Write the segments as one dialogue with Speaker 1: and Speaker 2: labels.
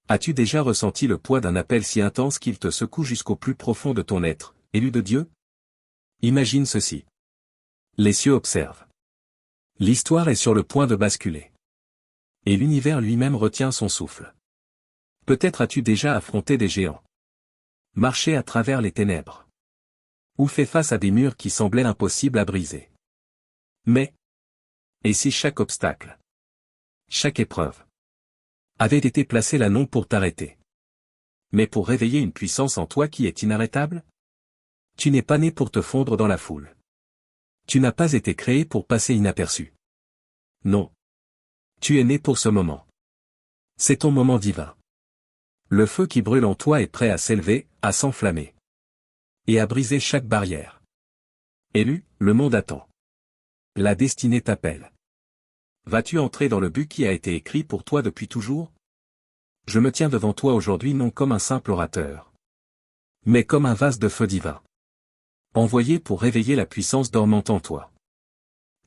Speaker 1: As-tu déjà ressenti le poids d'un appel si intense qu'il te secoue jusqu'au plus profond de ton être, élu de Dieu? Imagine ceci. Les cieux observent. L'histoire est sur le point de basculer. Et l'univers lui-même retient son souffle. Peut-être as-tu déjà affronté des géants. Marché à travers les ténèbres. Ou fait face à des murs qui semblaient impossibles à briser. Mais, et si chaque obstacle, chaque épreuve, avait été placé là non pour t'arrêter, mais pour réveiller une puissance en toi qui est inarrêtable? Tu n'es pas né pour te fondre dans la foule. Tu n'as pas été créé pour passer inaperçu. Non. Tu es né pour ce moment. C'est ton moment divin. Le feu qui brûle en toi est prêt à s'élever, à s'enflammer. Et à briser chaque barrière. Élu, le monde attend. La destinée t'appelle. Vas-tu entrer dans le but qui a été écrit pour toi depuis toujours? Je me tiens devant toi aujourd'hui non comme un simple orateur, mais comme un vase de feu divin, envoyé pour réveiller la puissance dormante en toi.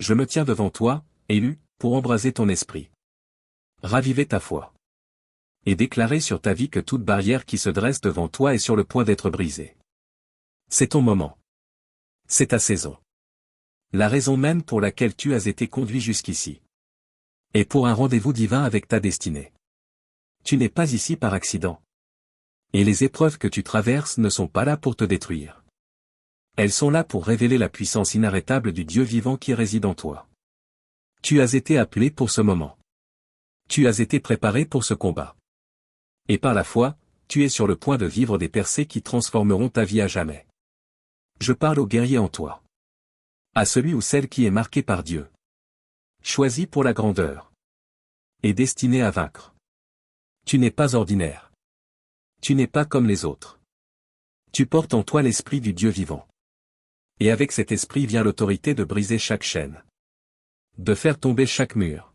Speaker 1: Je me tiens devant toi, élu, pour embraser ton esprit, raviver ta foi, et déclarer sur ta vie que toute barrière qui se dresse devant toi est sur le point d'être brisée. C'est ton moment. C'est ta saison. La raison même pour laquelle tu as été conduit jusqu'ici. Et pour un rendez-vous divin avec ta destinée. Tu n'es pas ici par accident. Et les épreuves que tu traverses ne sont pas là pour te détruire. Elles sont là pour révéler la puissance inarrêtable du Dieu vivant qui réside en toi. Tu as été appelé pour ce moment. Tu as été préparé pour ce combat. Et par la foi, tu es sur le point de vivre des percées qui transformeront ta vie à jamais. Je parle au guerrier en toi. À celui ou celle qui est marqué par Dieu. Choisi pour la grandeur. Et destiné à vaincre. Tu n'es pas ordinaire. Tu n'es pas comme les autres. Tu portes en toi l'esprit du Dieu vivant. Et avec cet esprit vient l'autorité de briser chaque chaîne. De faire tomber chaque mur.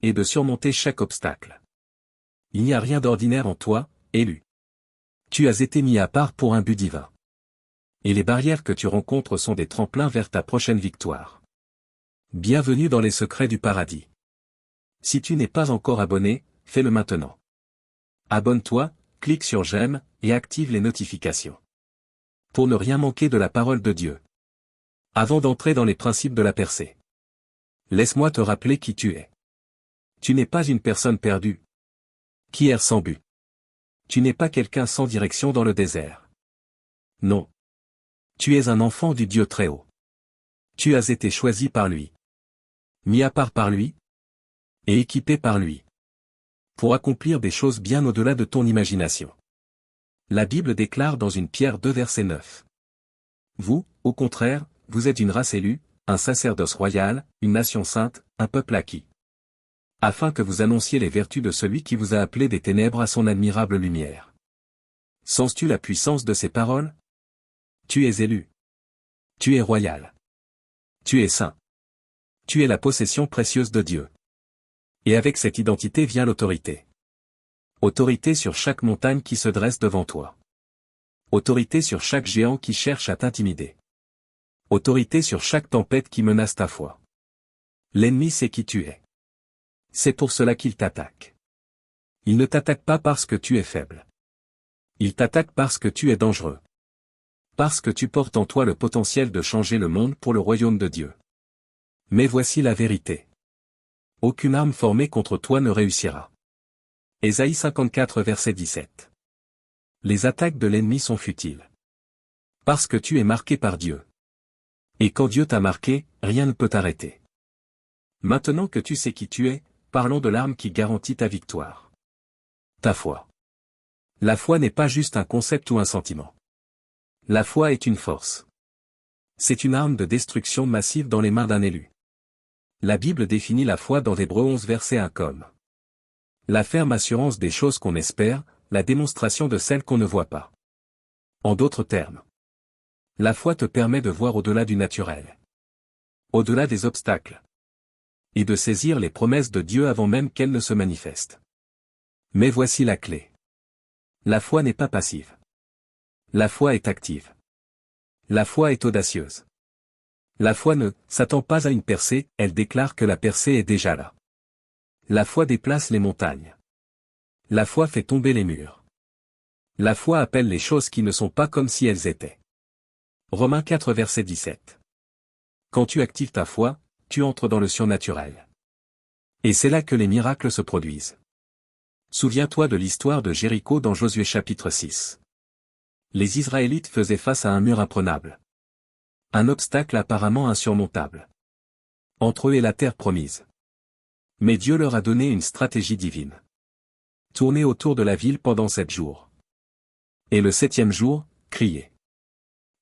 Speaker 1: Et de surmonter chaque obstacle. Il n'y a rien d'ordinaire en toi, élu. Tu as été mis à part pour un but divin. Et les barrières que tu rencontres sont des tremplins vers ta prochaine victoire. Bienvenue dans les secrets du paradis. Si tu n'es pas encore abonné, fais-le maintenant. Abonne-toi, clique sur j'aime, et active les notifications. Pour ne rien manquer de la parole de Dieu. Avant d'entrer dans les principes de la percée. Laisse-moi te rappeler qui tu es. Tu n'es pas une personne perdue. Qui erre sans but. Tu n'es pas quelqu'un sans direction dans le désert. Non. Tu es un enfant du Dieu très haut. Tu as été choisi par lui. Mis à part par lui. Et équipé par lui. Pour accomplir des choses bien au-delà de ton imagination. La Bible déclare dans une Pierre 2 verset 9. Vous, au contraire, vous êtes une race élue, un sacerdoce royal, une nation sainte, un peuple acquis. Afin que vous annonciez les vertus de celui qui vous a appelé des ténèbres à son admirable lumière. Sens-tu la puissance de ces paroles? Tu es élu. Tu es royal. Tu es saint. Tu es la possession précieuse de Dieu. Et avec cette identité vient l'autorité. Autorité sur chaque montagne qui se dresse devant toi. Autorité sur chaque géant qui cherche à t'intimider. Autorité sur chaque tempête qui menace ta foi. L'ennemi sait qui tu es. C'est pour cela qu'il t'attaque. Il ne t'attaque pas parce que tu es faible. Il t'attaque parce que tu es dangereux. Parce que tu portes en toi le potentiel de changer le monde pour le royaume de Dieu. Mais voici la vérité. Aucune arme formée contre toi ne réussira. Ésaïe 54 verset 17. Les attaques de l'ennemi sont futiles. Parce que tu es marqué par Dieu. Et quand Dieu t'a marqué, rien ne peut t'arrêter. Maintenant que tu sais qui tu es, parlons de l'arme qui garantit ta victoire. Ta foi. La foi n'est pas juste un concept ou un sentiment. La foi est une force. C'est une arme de destruction massive dans les mains d'un élu. La Bible définit la foi dans Hébreux 11 verset 1 comme la ferme assurance des choses qu'on espère, la démonstration de celles qu'on ne voit pas. En d'autres termes, la foi te permet de voir au-delà du naturel. Au-delà des obstacles. Et de saisir les promesses de Dieu avant même qu'elles ne se manifestent. Mais voici la clé. La foi n'est pas passive. La foi est active. La foi est audacieuse. La foi ne s'attend pas à une percée, elle déclare que la percée est déjà là. La foi déplace les montagnes. La foi fait tomber les murs. La foi appelle les choses qui ne sont pas comme si elles étaient. Romains 4 verset 17. Quand tu actives ta foi, tu entres dans le surnaturel. Et c'est là que les miracles se produisent. Souviens-toi de l'histoire de Jéricho dans Josué chapitre 6. Les Israélites faisaient face à un mur imprenable. Un obstacle apparemment insurmontable. Entre eux et la terre promise. Mais Dieu leur a donné une stratégie divine. Tourner autour de la ville pendant 7 jours. Et le 7e jour, crier.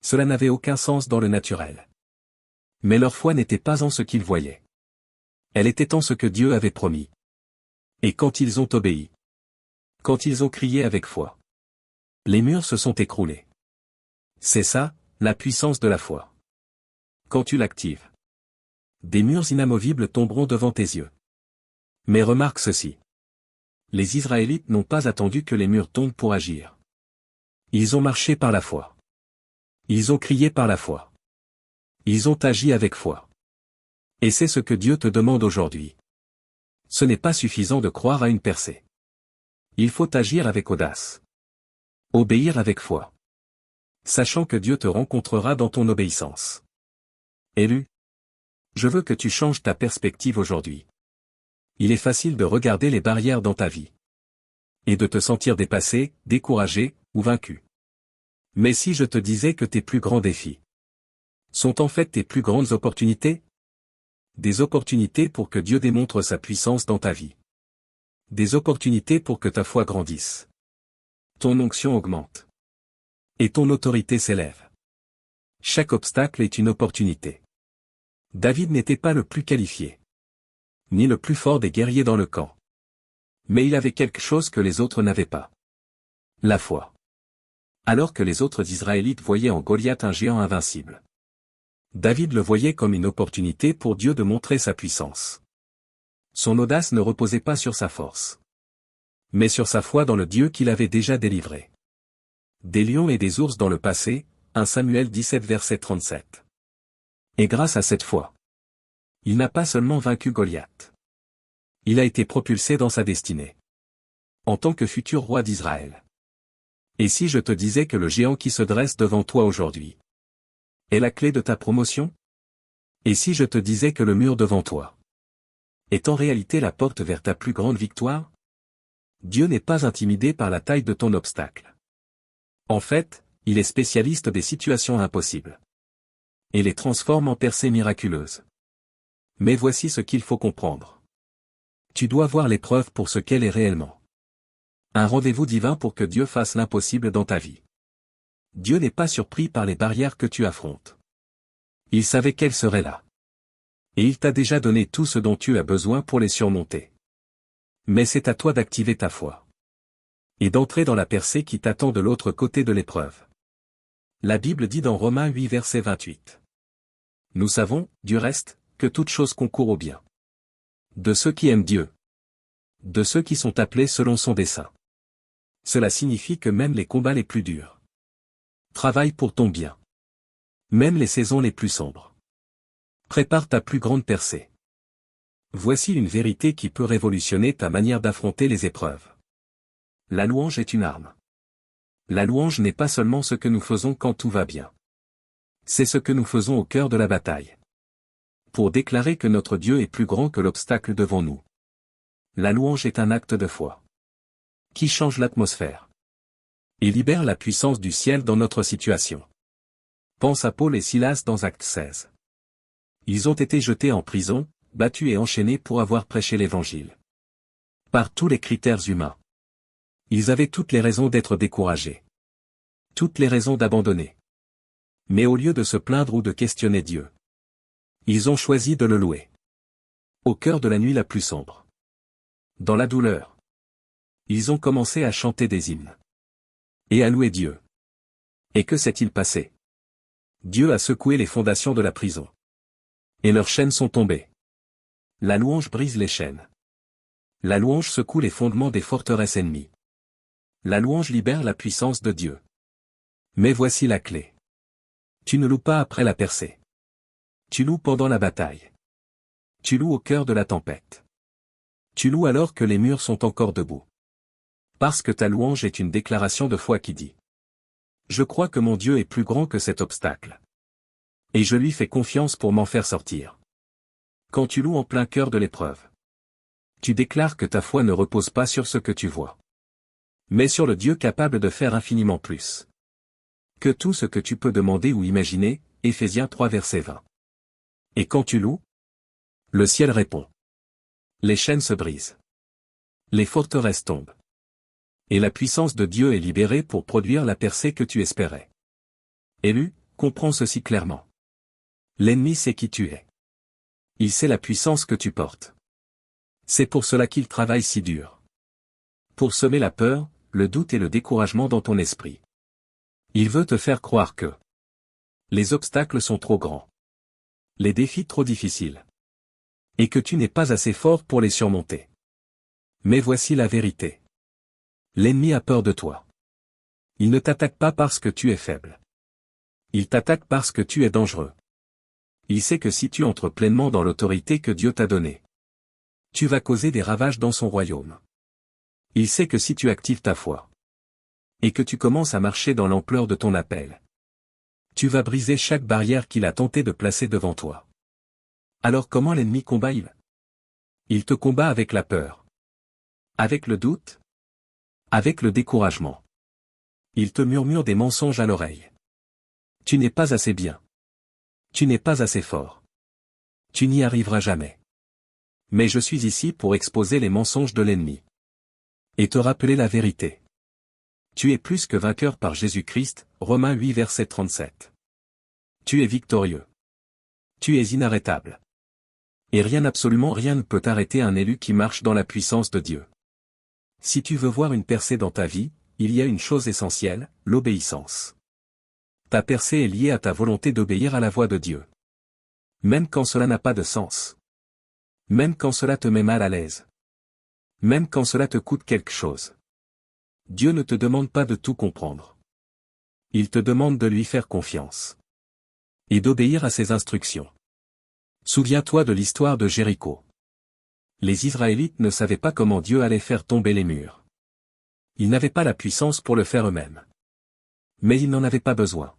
Speaker 1: Cela n'avait aucun sens dans le naturel. Mais leur foi n'était pas en ce qu'ils voyaient. Elle était en ce que Dieu avait promis. Et quand ils ont obéi. Quand ils ont crié avec foi. Les murs se sont écroulés. C'est ça, la puissance de la foi. Quand tu l'actives. Des murs inamovibles tomberont devant tes yeux. Mais remarque ceci. Les Israélites n'ont pas attendu que les murs tombent pour agir. Ils ont marché par la foi. Ils ont crié par la foi. Ils ont agi avec foi. Et c'est ce que Dieu te demande aujourd'hui. Ce n'est pas suffisant de croire à une percée. Il faut agir avec audace. Obéir avec foi. Sachant que Dieu te rencontrera dans ton obéissance. Élu. Je veux que tu changes ta perspective aujourd'hui. Il est facile de regarder les barrières dans ta vie. Et de te sentir dépassé, découragé, ou vaincu. Mais si je te disais que tes plus grands défis sont en fait tes plus grandes opportunités? Des opportunités pour que Dieu démontre sa puissance dans ta vie. Des opportunités pour que ta foi grandisse. Ton onction augmente. Et ton autorité s'élève. Chaque obstacle est une opportunité. David n'était pas le plus qualifié. Ni le plus fort des guerriers dans le camp. Mais il avait quelque chose que les autres n'avaient pas. La foi. Alors que les autres Israélites voyaient en Goliath un géant invincible. David le voyait comme une opportunité pour Dieu de montrer sa puissance. Son audace ne reposait pas sur sa force. Mais sur sa foi dans le Dieu qu'il avait déjà délivré. Des lions et des ours dans le passé, 1 Samuel 17 verset 37. Et grâce à cette foi, il n'a pas seulement vaincu Goliath. Il a été propulsé dans sa destinée. En tant que futur roi d'Israël. Et si je te disais que le géant qui se dresse devant toi aujourd'hui est la clé de ta promotion? Et si je te disais que le mur devant toi est en réalité la porte vers ta plus grande victoire? Dieu n'est pas intimidé par la taille de ton obstacle. En fait, il est spécialiste des situations impossibles. Et les transforme en percées miraculeuses. Mais voici ce qu'il faut comprendre. Tu dois voir l'épreuve pour ce qu'elle est réellement. Un rendez-vous divin pour que Dieu fasse l'impossible dans ta vie. Dieu n'est pas surpris par les barrières que tu affrontes. Il savait qu'elles seraient là. Et il t'a déjà donné tout ce dont tu as besoin pour les surmonter. Mais c'est à toi d'activer ta foi. Et d'entrer dans la percée qui t'attend de l'autre côté de l'épreuve. La Bible dit dans Romains 8 verset 28. Nous savons, du reste, que toute chose concourt au bien. De ceux qui aiment Dieu. De ceux qui sont appelés selon son dessein. Cela signifie que même les combats les plus durs travaillent pour ton bien. Même les saisons les plus sombres. Prépare ta plus grande percée. Voici une vérité qui peut révolutionner ta manière d'affronter les épreuves. La louange est une arme. La louange n'est pas seulement ce que nous faisons quand tout va bien. C'est ce que nous faisons au cœur de la bataille. Pour déclarer que notre Dieu est plus grand que l'obstacle devant nous. La louange est un acte de foi. Qui change l'atmosphère. Et libère la puissance du ciel dans notre situation. Pense à Paul et Silas dans Actes 16. Ils ont été jetés en prison, battus et enchaînés pour avoir prêché l'Évangile. Par tous les critères humains. Ils avaient toutes les raisons d'être découragés. Toutes les raisons d'abandonner. Mais au lieu de se plaindre ou de questionner Dieu, ils ont choisi de le louer. Au cœur de la nuit la plus sombre. Dans la douleur. Ils ont commencé à chanter des hymnes. Et à louer Dieu. Et que s'est-il passé? Dieu a secoué les fondations de la prison. Et leurs chaînes sont tombées. La louange brise les chaînes. La louange secoue les fondements des forteresses ennemies. La louange libère la puissance de Dieu. Mais voici la clé. Tu ne loues pas après la percée. Tu loues pendant la bataille. Tu loues au cœur de la tempête. Tu loues alors que les murs sont encore debout. Parce que ta louange est une déclaration de foi qui dit: je crois que mon Dieu est plus grand que cet obstacle. Et je lui fais confiance pour m'en faire sortir. Quand tu loues en plein cœur de l'épreuve, tu déclares que ta foi ne repose pas sur ce que tu vois, mais sur le Dieu capable de faire infiniment plus que tout ce que tu peux demander ou imaginer. Éphésiens 3 verset 20. Et quand tu loues, le ciel répond. Les chaînes se brisent. Les forteresses tombent. Et la puissance de Dieu est libérée pour produire la percée que tu espérais. Élu, comprends ceci clairement. L'ennemi sait qui tu es. Il sait la puissance que tu portes. C'est pour cela qu'il travaille si dur. Pour semer la peur, le doute et le découragement dans ton esprit. Il veut te faire croire que les obstacles sont trop grands. Les défis trop difficiles. Et que tu n'es pas assez fort pour les surmonter. Mais voici la vérité. L'ennemi a peur de toi. Il ne t'attaque pas parce que tu es faible. Il t'attaque parce que tu es dangereux. Il sait que si tu entres pleinement dans l'autorité que Dieu t'a donnée, tu vas causer des ravages dans son royaume. Il sait que si tu actives ta foi, et que tu commences à marcher dans l'ampleur de ton appel, tu vas briser chaque barrière qu'il a tenté de placer devant toi. Alors comment l'ennemi combat-il? Il te combat avec la peur. Avec le doute? Avec le découragement. Il te murmure des mensonges à l'oreille. Tu n'es pas assez bien. Tu n'es pas assez fort. Tu n'y arriveras jamais. Mais je suis ici pour exposer les mensonges de l'ennemi. Et te rappeler la vérité. Tu es plus que vainqueur par Jésus-Christ, Romains 8 verset 37. Tu es victorieux. Tu es inarrêtable. Et rien, absolument rien ne peut arrêter un élu qui marche dans la puissance de Dieu. Si tu veux voir une percée dans ta vie, il y a une chose essentielle, l'obéissance. Ta percée est liée à ta volonté d'obéir à la voix de Dieu. Même quand cela n'a pas de sens. Même quand cela te met mal à l'aise. Même quand cela te coûte quelque chose. Dieu ne te demande pas de tout comprendre. Il te demande de lui faire confiance. Et d'obéir à ses instructions. Souviens-toi de l'histoire de Jéricho. Les Israélites ne savaient pas comment Dieu allait faire tomber les murs. Ils n'avaient pas la puissance pour le faire eux-mêmes. Mais ils n'en avaient pas besoin.